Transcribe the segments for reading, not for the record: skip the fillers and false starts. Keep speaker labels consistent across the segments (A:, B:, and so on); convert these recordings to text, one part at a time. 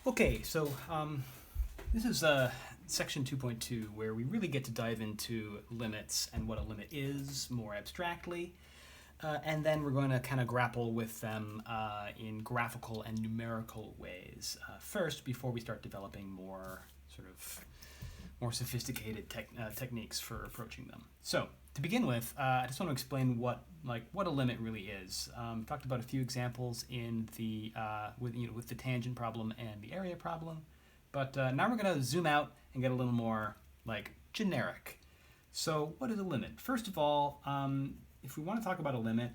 A: Okay, so this is section 2.2 where we really get to dive into limits and what a limit is more abstractly. And then we're going to kind of grapple with them in graphical and numerical ways first before we start developing more more sophisticated techniques for approaching them. So to begin with, I just want to explain what a limit really is. Talked about a few examples in the with the tangent problem and the area problem, but now we're going to zoom out and get a little more generic. So what is a limit? First of all, if we want to talk about a limit,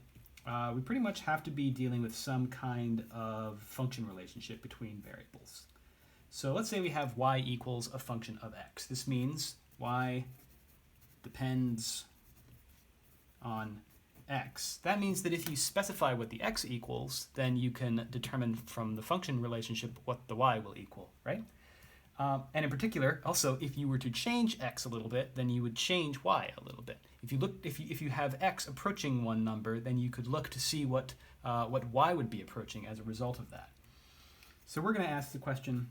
A: we pretty much have to be dealing with some kind of function relationship between variables. So let's say we have y equals a function of x. This means y depends on x. That means that if you specify what the x equals, then you can determine from the function relationship what the y will equal, right? And in particular, also, if you were to change x a little bit, then you would change y a little bit. If you have x approaching one number, then you could look to see what y would be approaching as a result of that. So we're going to ask the question,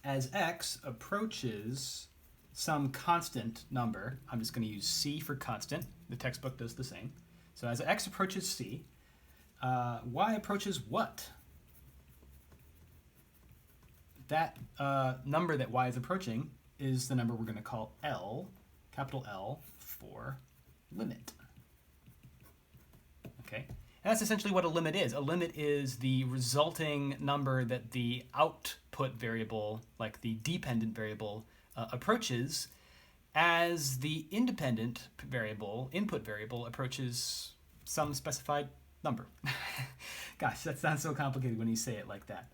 A: as x approaches some constant number, I'm just going to use c for constant. The textbook does the same. So as x approaches c, y approaches what? That number that y is approaching is the number we're going to call L, capital L, for limit. Okay? And that's essentially what a limit is. A limit is the resulting number that the output variable, like the dependent variable, approaches as the independent variable, input variable, approaches some specified number. Gosh, that sounds so complicated when you say it like that.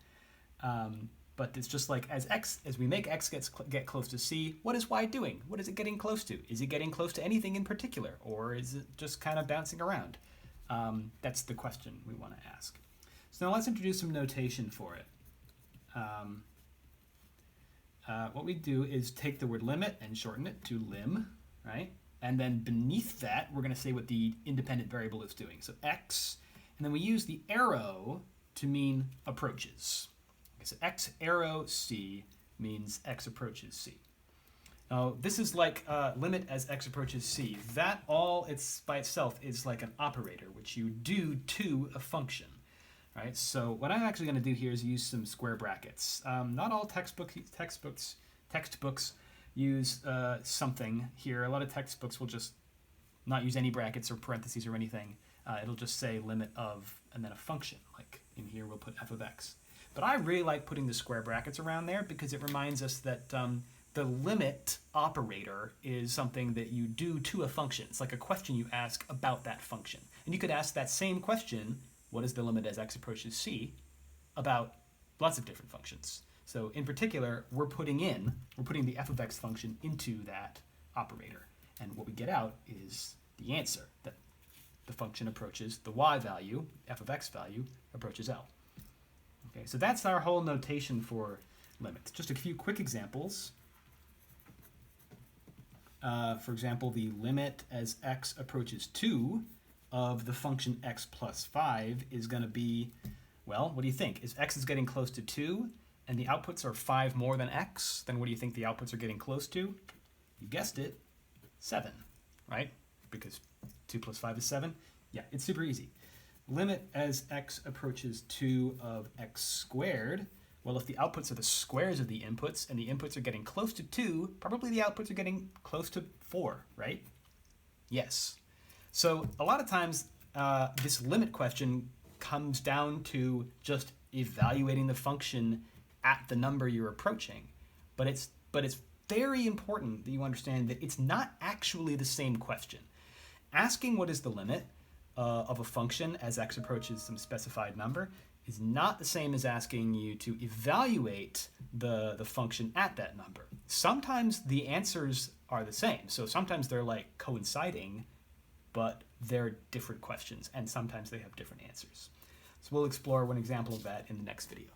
A: But it's just like as we make x get close to c, what is y doing? What is it getting close to? Is it getting close to anything in particular, or is it just kind of bouncing around? That's the question we want to ask. So now let's introduce some notation for it. What we do is take the word limit and shorten it to lim, right? And then beneath that, we're going to say what the independent variable is doing. So x, and then we use the arrow to mean approaches. Okay, so x arrow c means x approaches c. Now, this is like limit as x approaches c. That all it's by itself is like an operator, which you do to a function. Right? So what I'm actually going to do here is use some square brackets. Not all textbooks use something here. A lot of textbooks will just not use any brackets or parentheses or anything. It'll just say limit of and then a function. Like in here we'll put f of x. But I really like putting the square brackets around there because it reminds us that the limit operator is something that you do to a function. It's like a question you ask about that function. And you could ask that same question, what is the limit as x approaches c, about lots of different functions. So in particular, we're putting the f of x function into that operator. And what we get out is the answer, that the function approaches the y value, f of x value, approaches L. Okay, so that's our whole notation for limits. Just a few quick examples. For example, the limit as x approaches 2 of the function x plus 5 is going to be, well, what do you think? If x is getting close to 2 and the outputs are 5 more than x, then what do you think the outputs are getting close to? You guessed it, 7, right? Because 2 plus 5 is 7. Yeah, it's super easy. Limit as x approaches 2 of x squared. Well, if the outputs are the squares of the inputs and the inputs are getting close to 2, probably the outputs are getting close to 4, right? Yes. So a lot of times this limit question comes down to just evaluating the function at the number you're approaching. But it's very important that you understand that it's not actually the same question. Asking what is the limit of a function as x approaches some specified number is not the same as asking you to evaluate the function at that number. Sometimes the answers are the same. So sometimes they're like coinciding, but they're different questions, and sometimes they have different answers. So we'll explore one example of that in the next video.